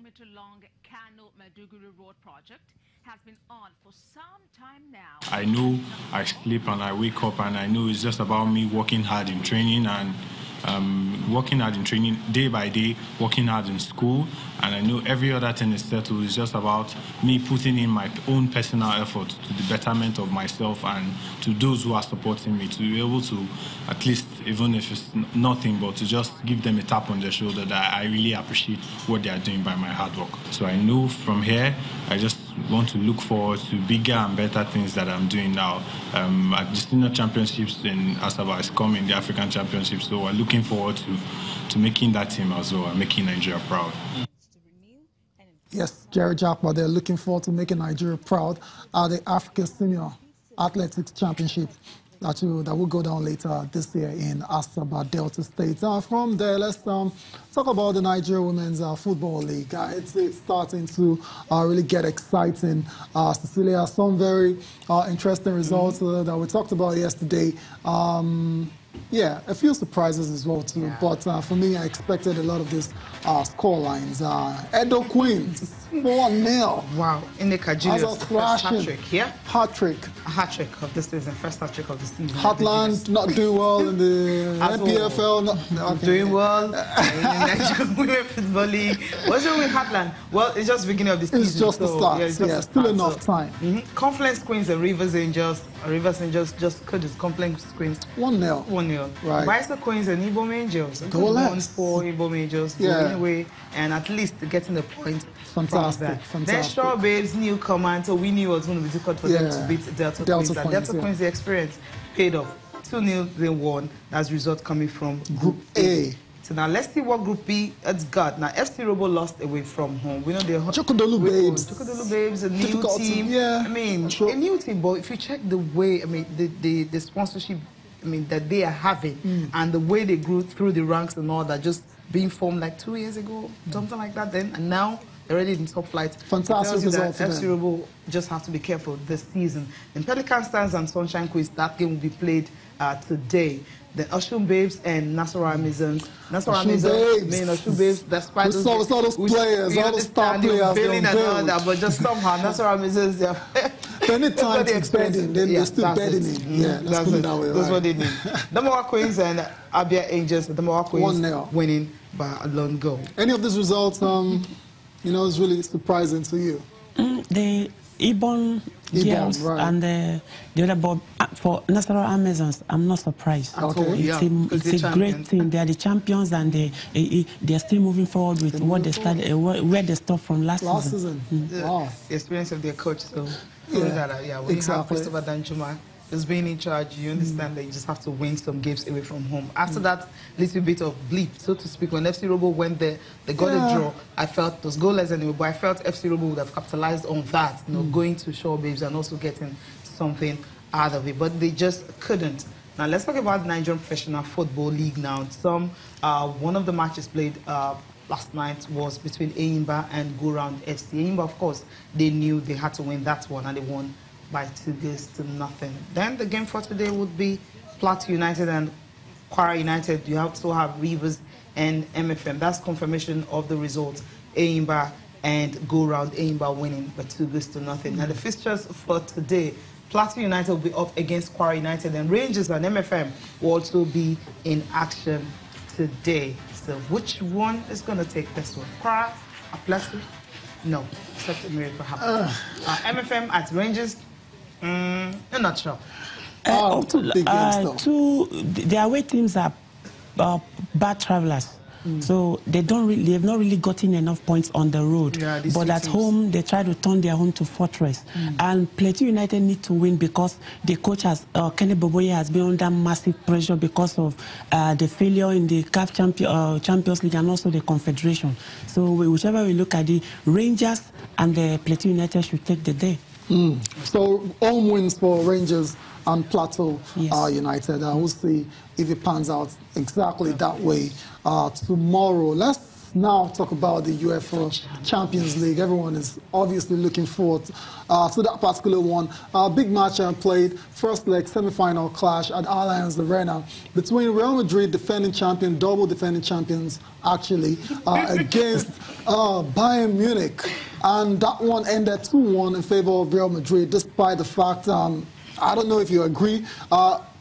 kilometer-long Kano-Maiduguri Road project has been on for some time now. I know I sleep and I wake up and I know it's just about me working hard in training and working hard in training day by day, working hard in school, and I know every other thing is settled. It's just about me putting in my own personal effort to the betterment of myself and to those who are supporting me, to be able to at least, even if it's nothing, but to just give them a tap on the shoulder that I really appreciate what they are doing by my hard work. So I know from here, I just want to look forward to bigger and better things that I'm doing now. At the Senior Championships in Asaba is coming, the African Championships, so we're looking forward to making that team as well and making Nigeria proud. Yes, Jerry Jackman, they're looking forward to making Nigeria proud at the African Senior Athletics Championship that will go down later this year in Asaba, Delta State. From there, let's talk about the Nigeria Women's Football League. It's starting to really get exciting. Cecilia, some very interesting results that we talked about yesterday. Yeah, a few surprises as well too. Yeah. But for me, I expected a lot of these score lines. Edo Queens, 4-0. Wow, Ineka Julius, first hat-trick, yeah? Hat-trick. A hat-trick of the season, first hat-trick of the season. Heartland not doing well in the NPFL. Not doing well in the Nigerian Women Football League. What's wrong with Heartland? Well, it's just the beginning of the season. It's just the start. Yeah, still enough time. Confluence Queens and Rivers Angels just could just Confluence Queens. 1-0. 1-0. Right. Bicycle Queens and Ibom Angels. Goalless. 1-4 Ibom Angels going away and at least getting the point. Fantastic. Then Shaw Babes, newcomer, so we knew it was going to be difficult for them to beat Delta Queens. And Delta Queens, the experience paid off. 2-0 they won. That's the result coming from Group A. So now let's see what Group B it's got. Now FC Robo lost away from home. We know they're Chokodolu Babes. Chokodolu Babes, a new team. Yeah. I mean, a new team, but if you check the way, I mean, the sponsorship, I mean, that they are having and the way they grew through the ranks and all that, just being formed like 2 years ago, something like that then, and now they're already in top flight. Fantastic result for them. FC Robo just have to be careful this season. Then Pelican Stars and Sunshine Queens, that game will be played today. Then Oshun Babes and Nasarawa Amazons. Nasarawa Oshun Babes, despite those players, all the star players, failing and all that, but just somehow Nasarawa Amazons, they are anytime it's bedding, then they're still bedding it. Yeah, let's put it that way. That's what they need. Damawa Queens and Abia Angels, Damawa Queens 1-0 winning by a lone goal. Any of these results, you know, is really surprising to you? The Ibon girls and the other, but for Nasarawa Amazons, I'm not surprised. Okay. It's a great team. They are the champions, and they are still moving forward with what they started, where they stopped from last season. Wow. The experience of their coach, so when you have Christopher Danjuma just being in charge, you understand that you just have to win some games away from home. After that little bit of bleep, so to speak, when FC Robo went there, they got a draw. I felt it was goalless anyway, but I felt FC Robo would have capitalized on that, you know, going to Shaw Babes and also getting something out of it, but they just couldn't. Now let's talk about the Nigerian Professional Football League now. One of the matches played last night was between Eyimba and Go Round FC. Eyimba, of course, they knew they had to win that one, and they won by 2-0. Then the game for today would be Plateau United and Kwara United. You also have Rivers and MFM. That's confirmation of the results. Eyimba and Go Round, Eyimba winning by 2-0. Now the fixtures for today, Plateau United will be up against Kwara United, and Rangers and MFM will also be in action today. So which one is going to take this one? Kwara or Plateau? No, except a miracle happens. MFM at Rangers. I'm not sure. The away teams are bad travelers, so they've not really gotten enough points on the road. Yeah, but at home, they try to turn their home to fortress. And Plateau United need to win because the coach has Kenny Boboye has been under massive pressure because of the failure in the CAF Champions League and also the Confederation. So whichever we look at, the Rangers and the Plateau United should take the day. So home wins for Rangers and Plateau United. We'll see if it pans out exactly that way tomorrow. Let's let's now talk about the UEFA Champions League. Everyone is obviously looking forward to that particular one. Big match played, first leg semi-final clash at Allianz Arena between Real Madrid, defending champion, double defending champions actually, against Bayern Munich. And that one ended 2-1 in favor of Real Madrid, despite the fact, I don't know if you agree,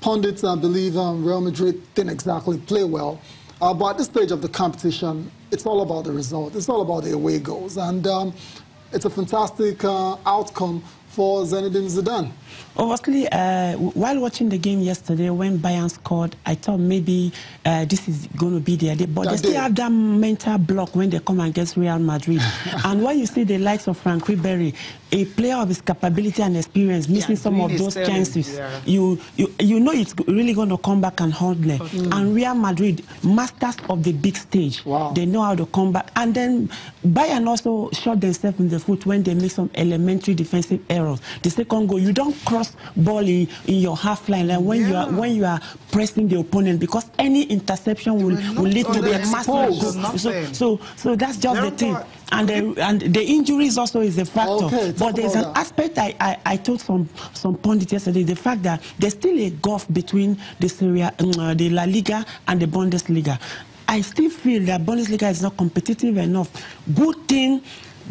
pundits believe Real Madrid didn't exactly play well. But at this stage of the competition, it's all about the result. It's all about the away goals. And it's a fantastic outcome for Zinedine Zidane. Obviously, while watching the game yesterday, when Bayern scored, I thought maybe this is going to be their day. But they still have that mental block when they come against Real Madrid. And when you see the likes of Frank Ribery, a player of his capability and experience, missing some of those chances, you know it's really going to come back and haunt them. And Real Madrid, masters of the big stage, they know how to come back. And then Bayern also shot themselves in the foot when they make some elementary defensive errors. The second goal, you don't cross ball in your half line like when you are pressing the opponent, because any interception will lead to a massive goal. So that's just the thing. And the injuries also is a factor. But there's an aspect I told some pundits yesterday, the fact that there's still a gulf between the La Liga and the Bundesliga. I still feel that Bundesliga is not competitive enough.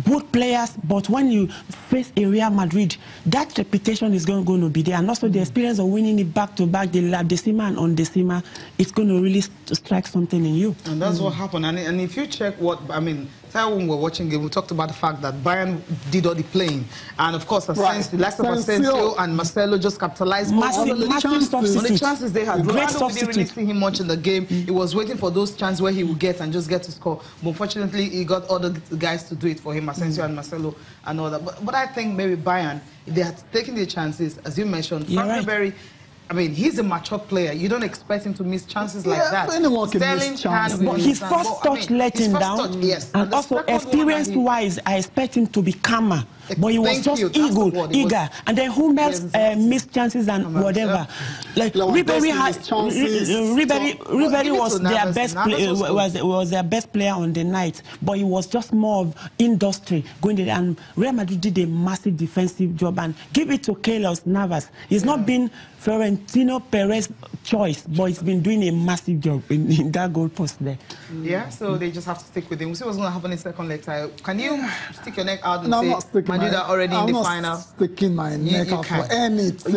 Good players, but when you face a Real Madrid, that reputation is going to be there. And also the experience of winning it back-to-back, the La Decima and Undecima, it's going to really strike something in you. And that's what happened. And if you check what, I mean, when we were watching game, we talked about the fact that Bayern did all the playing. And of course, the likes of Asensio and Marcelo just capitalized on the chances they had. Ronaldo didn't really see him much in the game. He was waiting for those chances where he would get and just get to score. But unfortunately, he got other guys to do it for him, Asensio and Marcelo and all that. But I think maybe Bayern, if they had taken the chances, as you mentioned, Frank Ribery, I mean, he's a mature player. You don't expect him to miss chances like that. Anyone can miss chances. But his first touch let him down. And also, experience-wise, I expect him to be calmer. But he was just eager. And then Hummels missed chances and whatever. Like Ribery was their best player on the night, but he was just more of industry going there. And Real Madrid did a massive defensive job. And give it to Keylor Navas. He's not been Florentino Perez's choice, but he's been doing a massive job in that goal post there. Yeah, so they just have to stick with him. We'll see what's going to happen in second leg. Can you stick your neck out and say Madrid are already in the final? I'm not sticking my neck out for anything.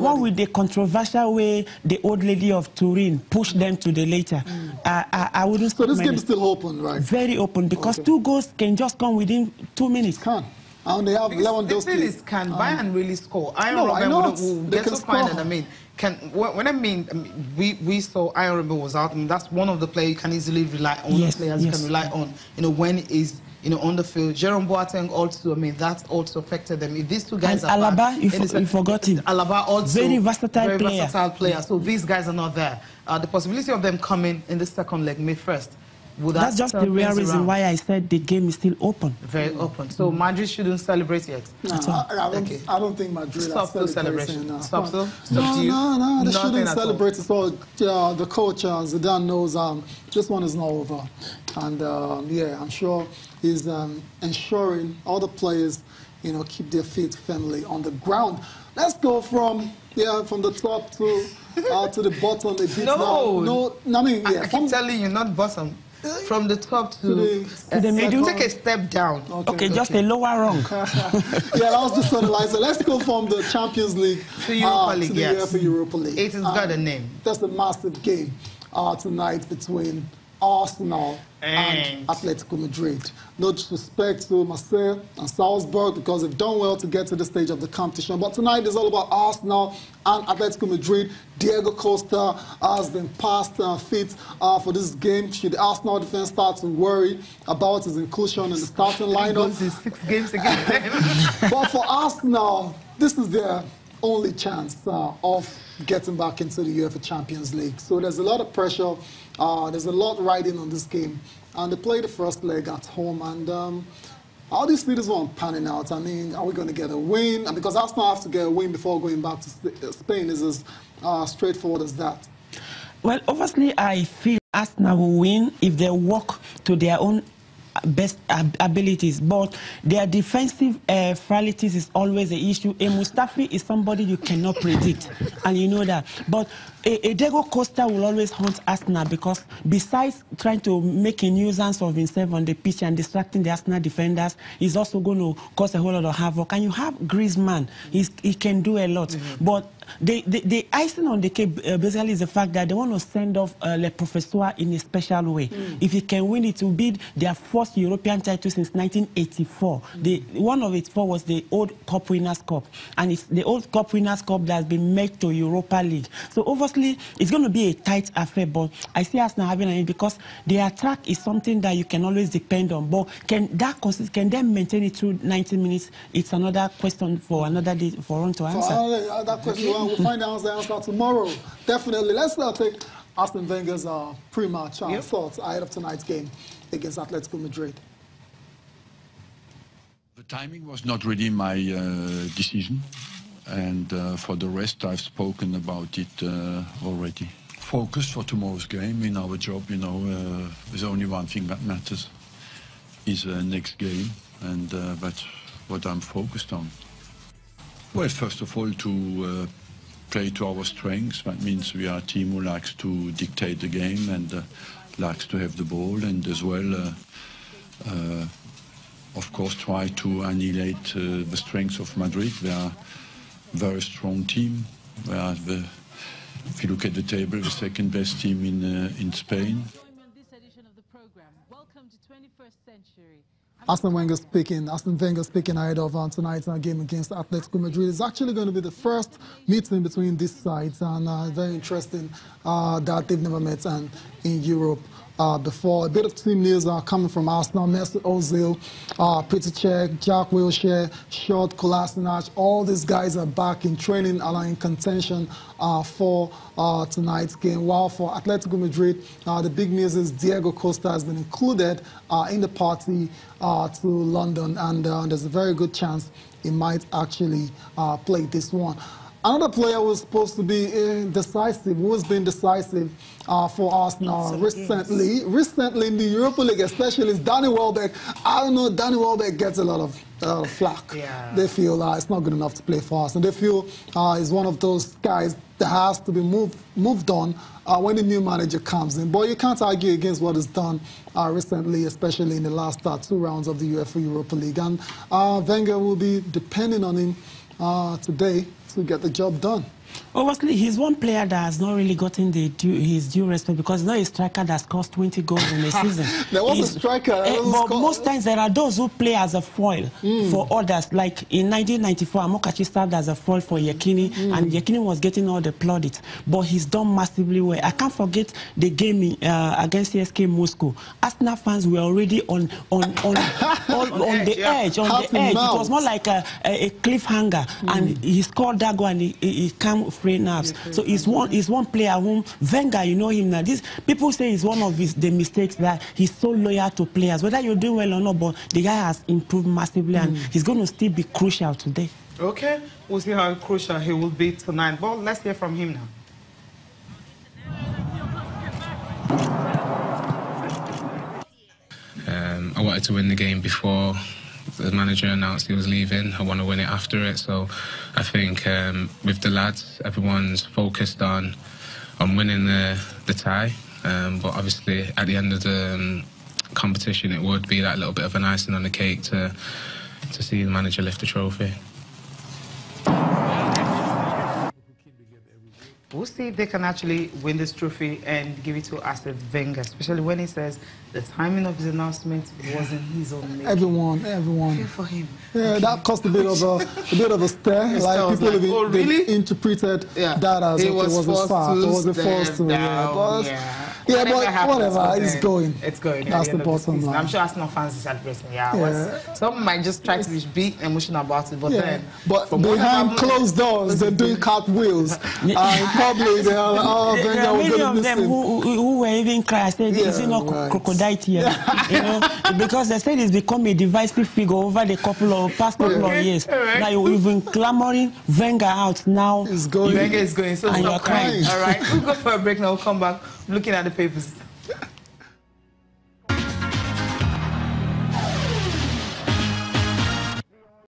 What with the controversial way the old lady of Turin pushed them to the later? I wouldn't. So this game is still open, right? Very open, because 2 goals can just come within 2 minutes. And they have Lewandowski. The thing is, can Bayern really score? Iron Robben will get to find it. I mean, we saw Iron Robben was out, and that's one of the players you can easily rely on. Players you can rely on. when he's on the field. Jerome Boateng also. I mean, that also affected them. If these two guys are Alaba, back, you forgot him. Alaba also very versatile player. So these guys are not there. The possibility of them coming in the second leg, May 1st. That's just the real reason why I said the game is still open. Very open. So Madrid shouldn't celebrate yet? No, I don't think Madrid Stop the celebration. No, they shouldn't celebrate. So the coach, Zidane, knows this one is not over. And yeah, I'm sure he's ensuring all the players, keep their feet firmly on the ground. Let's go from the top to the bottom. I keep telling you, not bottom. From the top to the middle. Take a step down. Okay, just a lower rung. That was just on the line. So let's go from the Champions League to Europa League. To the UEFA Europa League. It has got a name. That's a massive game tonight between Arsenal and Atletico Madrid. No disrespect to Marseille and Salzburg, because they've done well to get to the stage of the competition. But tonight is all about Arsenal and Atletico Madrid. Diego Costa has been passed fit for this game. Should the Arsenal defense start to worry about his inclusion in the starting lineup? 6 games against them. But for Arsenal, this is their only chance of getting back into the UEFA Champions League. So there's a lot of pressure. There's a lot riding on this game. And they play the first leg at home. And how do you see this one panning out? I mean, are we going to get a win? And because Arsenal have to get a win before going back to Spain, is as straightforward as that. Well, obviously, I feel Arsenal will win if they work to their own best abilities, but their defensive frailties is always the issue. A Mustafi is somebody you cannot predict, and you know that. But a Diego Costa will always haunt Arsenal because besides trying to make a nuisance of himself on the pitch and distracting the Arsenal defenders, he's also going to cause a whole lot of havoc. And you have Griezmann, he can do a lot. But the icing on the cake basically is the fact that they want to send off Le Professeur in a special way. If he can win, it will be their first European title since 1984. One of it was the old Cup Winners' Cup, and it's the old Cup Winners' Cup that has been made to Europa League. So obviously, it's going to be a tight affair, but I see us now having it because the attack is something that you can always depend on. But can they maintain it through 90 minutes? It's another question for another day for one to answer. For that question, we'll find the answer tomorrow. Definitely. Let's take Arsene Wenger's pre-match thoughts ahead of tonight's game against Atletico Madrid. The timing was not really my decision, and for the rest, I've spoken about it already. Focus for tomorrow's game in our job, you know, there's only one thing that matters, is next game, and that's what I'm focused on. Well, first of all, to play to our strengths. That means we are a team who likes to dictate the game and likes to have the ball, and as well, of course, try to annihilate the strengths of Madrid. They are a very strong team. They are if you look at the table, the second best team in Spain. Arsene Wenger speaking ahead of tonight's game against Atletico Madrid. It's actually going to be the first meeting between these sides, and very interesting that they've never met in Europe before. A bit of team news coming from Arsenal. Mesut Ozil, Petr Cech, Jack Wilshere, Short Kolasinac. All these guys are back in training and are in contention for tonight's game. While for Atletico Madrid, the big news is Diego Costa has been included in the party to London, and there's a very good chance he might actually play this one. Another player who was supposed to be decisive, who has been decisive for Arsenal recently in the Europa League, especially, is Danny Welbeck. I don't know, Danny Welbeck gets a lot of flack. Yeah. They feel it's not good enough to play for us, and they feel he's one of those guys that has to be moved on when the new manager comes in. But you can't argue against what is done recently, especially in the last 2 rounds of the UEFA Europa League. And Wenger will be depending on him today to get the job done. Obviously, he's one player that has not really gotten his due respect because he's not a striker that scores 20 goals in a season. There was a striker. But most times there are those who play as a foil for others. Like in 1994, Amokachi started as a foil for Yekini, and Yekini was getting all the plaudits. But he's done massively well. I can't forget the game against CSK Moscow. Arsenal fans were already on the edge. It was more like a cliffhanger, and he scored that goal and he came free nerves. So he's one player whom Wenger, you know him now. People say it's one of the mistakes that he's so loyal to players. Whether you're doing well or not, but the guy has improved massively, and he's going to still be crucial today. Okay, we'll see how crucial he will be tonight. But let's hear from him now. I wanted to win the game before the manager announced he was leaving. I want to win it after it. So I think with the lads, everyone's focused on winning the tie. But obviously, at the end of the competition, it would be that little bit of an icing on the cake to see the manager lift the trophy. We'll see if they can actually win this trophy and give it to Arsene Wenger, especially when he says the timing of his announcement wasn't his own making. Everyone. Pray for him. Yeah, that caused a bit of a stir. Like people have interpreted that as it was a fault. It was a false to. Yeah, but whatever, it's going. It's going. That's the bottom line. I'm sure Arsenal fans are celebrating. Some might just try to be emotional about it, but then. But behind closed doors, they're doing cartwheels. Probably there are many of them who were even crying. Said, "Is it not crocodile here?" You know, because they said it's become a divisive figure over the past couple of years. Now you've been clamoring Wenger out. Now Wenger is going. So and you're crying. All right, we'll go for a break now. We'll come back looking at the papers.